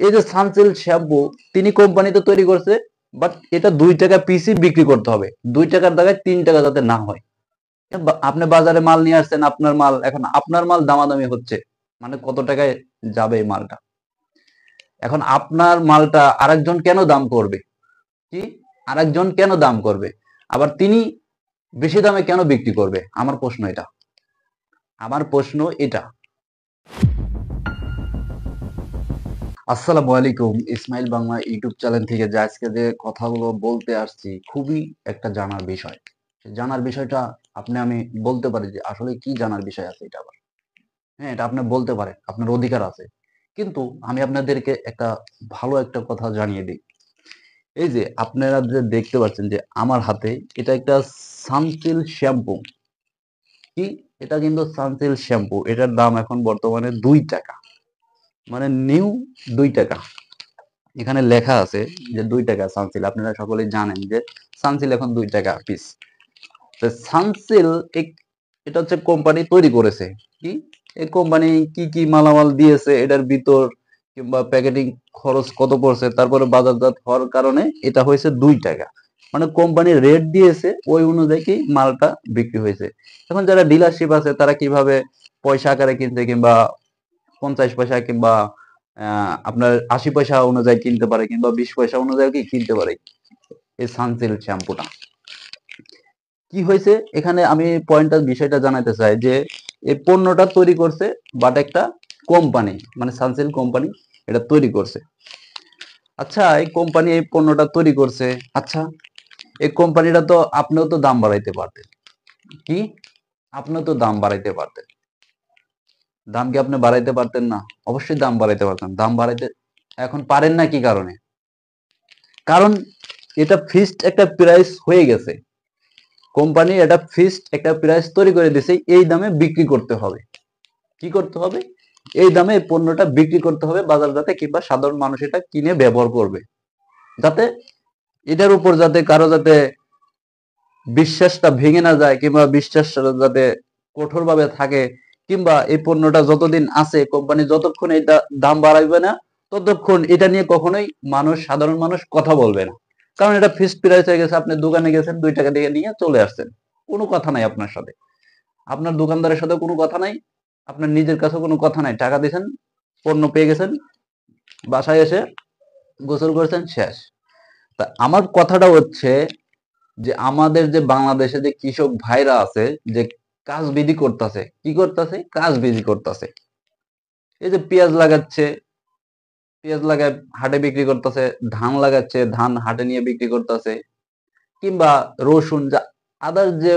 এই যে Sunsilk shampoo তিনি কোম্পানিতে তৈরি করছে, বাট এটা 2 টাকা পিসি বিক্রি করতে হবে, 2 টাকার জায়গায় 3 টাকা যাতে না হয়। আপনি বাজারে মাল নিয়ে আসছেন, আপনার মাল, এখন আপনার মাল দামাদামি হচ্ছে, মানে কত টাকায় যাবে এই মালটা। এখন আপনার মালটা আরেকজন কেন দাম করবে? কি আরেকজন কেন দাম করবে, আবার তিনি বেশি দামে কেন বিক্রি করবে? আমার প্রশ্ন এটা, আমার প্রশ্ন এটা। আসসালামু আলাইকুম, ইসমাইল বাংলা ইউটিউব চ্যানেল থেকে যে আজকে যে কথাগুলো বলতে আসছি, খুবই একটা জানার বিষয়। জানার বিষয়টা আমি বলতে পারি যে আসলে কি জানার বিষয় আছে এটা আবার। হ্যাঁ, এটা আপনি বলতে পারেন, আপনার অধিকার আছে। কিন্তু আমি আপনাদেরকে একটা ভালো একটা কথা জানিয়ে দিই। এই যে আপনারা যে দেখতে পাচ্ছেন যে আমার হাতে, এটা একটা সানসিল্ক শ্যাম্পু। কি এটা কিন্তু সানসিল্ক শ্যাম্পু, এটার দাম এখন বর্তমানে 2 টাকা, মানে নিউ 2 টাকা। এখানে লেখা আছে যে 2 টাকা সানসিল। আপনারা সকলেই জানেন যে সানসিল এখন 2 টাকা পিস। তো সানসিল এটা হচ্ছে কোম্পানি তৈরি করেছে। কি এই কোম্পানি কি কি মালামাল দিয়েছে এটার ভিতর, কিংবা প্যাকেটিং খরচ কত পড়ছে, তারপরে বাজারজাত হওয়ার কারণে এটা হয়েছে 2 টাকা। মানে কোম্পানি রেট দিয়েছে, ওই অনুযায়ী মালটা বিক্রি হয়েছে। এখন যারা ডিলারশিপ আছে তারা কিভাবে পয়সা আকারে কিনছে, কিংবা 50 পয়সা, কিংবা আপনার 80 পয়সা অনুযায়ী কিনতে পারে, কিংবা 20 পয়সা অনুযায়ী কি কিনতে পারে এই সানসিল্ক শ্যাম্পুটা। কি হয়েছে এখানে, আমি পয়েন্টটা বিষয়টা জানাতে চাই যে এই পণ্যটা তৈরি করছে বাট একটা কোম্পানি, মানে সানসিল্ক কোম্পানি এটা তৈরি করছে। আচ্ছা, এই কোম্পানি এই পণ্যটা তৈরি করছে, আচ্ছা এই কোম্পানিটা তো আপনিও তো দাম বাড়াইতে পারতেন। কি আপনিও তো দাম বাড়াইতে পারতেন। দাম কি আপনি বাড়াইতে পারতেন না? অবশ্যই দাম বাড়াইতে পারতেন। দাম বাড়াইতে এখন পারেন না কি কারণে? কারণ এটা ফিক্সড একটা প্রাইস হয়ে গেছে। কোম্পানি এটা ফিক্সড একটা প্রাইস তৈরি করে দিয়েছে, এই দামে বিক্রি করতে হবে। কি করতে হবে? এই দামে এই পণ্যটা বিক্রি করতে হবে বাজার যাতে, কিংবা সাধারণ মানুষ এটা কিনে ব্যবহার করবে, যাতে এটার উপর যাতে কারো যাতে বিশ্বাসটা ভেঙে না যায়, কিংবা বিশ্বাসটা যাতে কঠোরভাবে থাকে, কিংবা এই পণ্যটা যতদিন আছে, কোম্পানি যতক্ষণ এটা দাম বাড়াইবে না, ততক্ষণ এটা নিয়ে কখনোই সাধারণ মানুষ কথা বলবে না। কারণ এটা ফিক্সড প্রাইস হয়ে গেছে। আপনি দোকানে গেছেন, 2 টাকা দিয়ে নিয়ে চলে আসছেন, কোনো কথা নাই আপনার সাথে, আপনার দোকানদারের সাথে কোনো কথা নাই, আপনার নিজের কাছে কোনো কথা নাই। টাকা দিয়েছেন, পণ্য পেয়ে গেছেন, বাসায় এসে গোসল করেছেন, শেষ। তা আমার কথাটা হচ্ছে যে আমাদের যে বাংলাদেশে যে কৃষক ভাইরা আছে, যে কাজ বিধি করতেছে, কি করতেছে, কাজ বিধি করতেছে। এই যে পেঁয়াজ লাগাচ্ছে, পেঁয়াজ লাগায় হাটে বিক্রি করতেছে, ধান লাগাচ্ছে, ধান হাটে নিয়ে বিক্রি করতেছে, কিংবা রসুন, যা আদার যে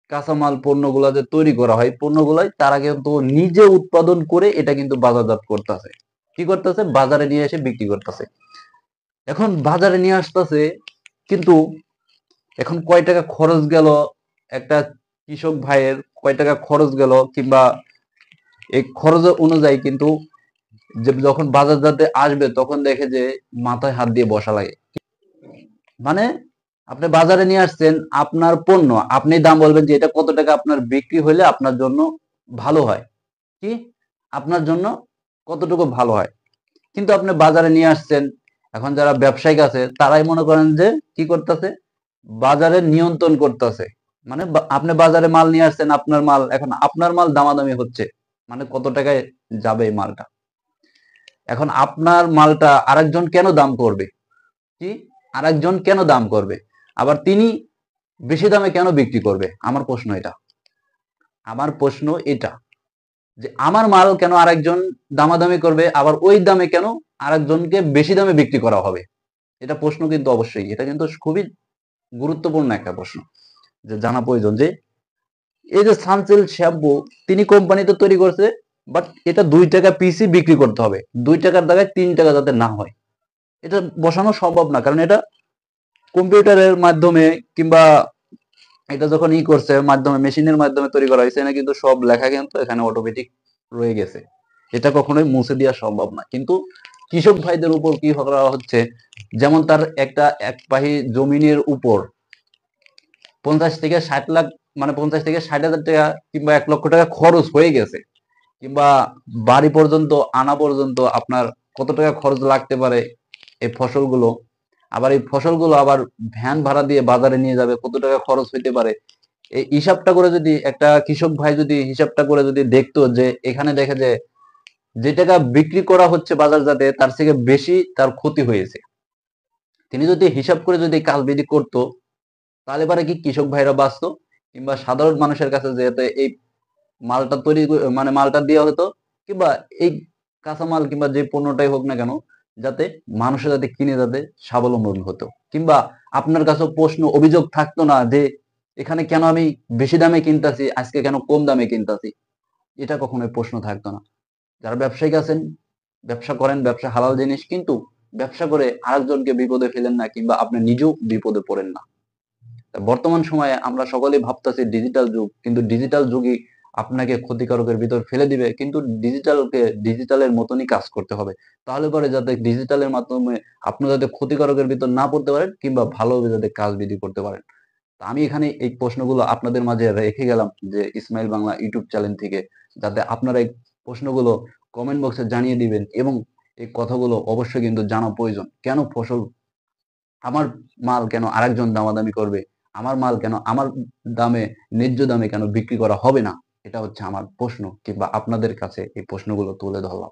কাঁচামাল পণ্যগুলা যে তৈরি করা হয়, পণ্যগুলাই তারা কিন্তু নিজে উৎপাদন করে এটা কিন্তু বাজারজাত করতেছে। কি করতেছে? বাজারে নিয়ে এসে বিক্রি করতেছে। এখন বাজারে নিয়ে আসতেছে, কিন্তু এখন কয় টাকা খরচ গেল একটা কৃষক ভাইয়ের, কয় টাকা খরচ গেল, কিংবা এই খরচের অনুযায়ী কিন্তু যে যখন বাজারজাতে আসবে তখন দেখে যে মাথায় হাত দিয়ে বসা লাগে। মানে আপনি বাজারে নিয়ে আসছেন আপনার পণ্য, আপনি দাম বলবেন যে এটা কত টাকা আপনার বিক্রি হলে আপনার জন্য ভালো হয়। কি আপনার জন্য কতটুকু ভালো হয়, কিন্তু আপনি বাজারে নিয়ে আসছেন। এখন যারা ব্যবসায়িক আছে তারাই মনে করেন যে কি করতেছে, বাজারে নিয়ন্ত্রণ করতেছে। মানে আপনি বাজারে মাল নিয়ে আসছেন, আপনার মাল, এখন আপনার মাল দামাদামি হচ্ছে, মানে কত টাকায় যাবে এই মালটা। এখন আপনার মালটা আরেকজন কেন দাম করবে? কি আরেকজন কেন দাম করবে, আবার তিনি বেশি দামে কেন বিক্রি করবে? আমার প্রশ্ন এটা, আমার প্রশ্ন এটা যে আমার মাল কেন আরেকজন দামাদামি করবে, আবার ওই দামে কেন আরেকজনকে বেশি দামে বিক্রি করা হবে? এটা প্রশ্ন কিন্তু অবশ্যই, এটা কিন্তু খুবই গুরুত্বপূর্ণ একটা প্রশ্ন, যে জানা প্রয়োজন। যে এই যে সানসিল্ক শ্যাম্পু তিনি কোম্পানিতে তৈরি করছে, বাট এটা 2 টাকা পিসি বিক্রি করতে হবে, 2 টাকার জায়গায় 3 টাকা যাতে না হয়। এটা বসানো সম্ভব না, কারণ এটা কম্পিউটারের মাধ্যমে, কিংবা এটা যখন করছে মাধ্যমে, মেশিনের মাধ্যমে তৈরি করা হয়েছে না, কিন্তু সব লেখা কিন্তু এখানে অটোমেটিক রয়ে গেছে। এটা কখনোই মুছে দেওয়া সম্ভব না। কিন্তু কৃষক ভাইদের উপর কি করা হচ্ছে, যেমন তার একটা এক পাহি জমিনের উপর 50 থেকে 60 লাখ, মানে 50 থেকে 60 হাজার টাকা, কিংবা 1 লক্ষ টাকা খরচ হয়ে গেছে, কিংবা বাড়ি পর্যন্ত আনা পর্যন্ত আপনার কত টাকা খরচ লাগতে পারে এই ফসলগুলো, আবার এই ফসলগুলো আবার ভ্যান ভাড়া দিয়ে বাজারে নিয়ে যাবে, কত টাকা খরচ হইতে পারে। এই হিসাবটা করে যদি একটা কৃষক ভাই যদি হিসাবটা করে যদি দেখতো, যে এখানে দেখে যে টাকা বিক্রি করা হচ্ছে বাজারজাতে তার থেকে বেশি তার ক্ষতি হয়েছে, তিনি যদি হিসাব করে যদি কাজবিধি করতো, তাহলে পরে কি কৃষক ভাইরা বাঁচতো, কিংবা সাধারণ মানুষের কাছে যেতে এই মালটা তৈরি মানে মালটা দেওয়া হতো, কিংবা এই কাঁচামাল কিংবা যে পণ্যটাই হোক না কেন, যাতে মানুষের যাতে কিনে যাতে স্বাবলম্বী হতো, কিংবা আপনার কাছে প্রশ্ন অভিযোগ থাকতো না যে এখানে কেন আমি বেশি দামে কিনতাছি, আজকে কেন কম দামে কিনতাছি, এটা কখনোই প্রশ্ন থাকতো না। যারা ব্যবসায়িক আছেন, ব্যবসা করেন, ব্যবসা হালাল জিনিস, কিন্তু ব্যবসা করে আরেকজনকে বিপদে ফেলেন না, কিংবা আপনি নিজেও বিপদে পড়েন না। বর্তমান সময়ে আমরা সকলেই ভাবতেছি ডিজিটাল যুগ, কিন্তু ডিজিটাল যুগই আপনাকে ক্ষতিকারকের ভিতর ফেলে দিবে, কিন্তু ডিজিটালের মতনই কাজ করতে হবে, তাহলে পরে যাতে ডিজিটালের মাধ্যমে আপনি যাতে ক্ষতিকারকের ভিতর না পড়তে পারেন, কিংবা ভালোভাবে যাতে কাজ বিধি করতে পারেন। তো আমি এখানে এই প্রশ্নগুলো আপনাদের মাঝে রেখে গেলাম, যে ইসমাইল বাংলা ইউটিউব চ্যানেল থেকে, যাতে আপনারা এই প্রশ্নগুলো কমেন্ট বক্সে জানিয়ে দিবেন, এবং এই কথাগুলো অবশ্যই কিন্তু জানা প্রয়োজন। কেন ফসল, আমার মাল কেন আরেকজন দামাদামি করবে, আমার মাল কেন আমার দামে, ন্যায্য দামে কেন বিক্রি করা হবে না, এটা হচ্ছে আমার প্রশ্ন, কিংবা আপনাদের কাছে এই প্রশ্নগুলো তুলে ধরলাম।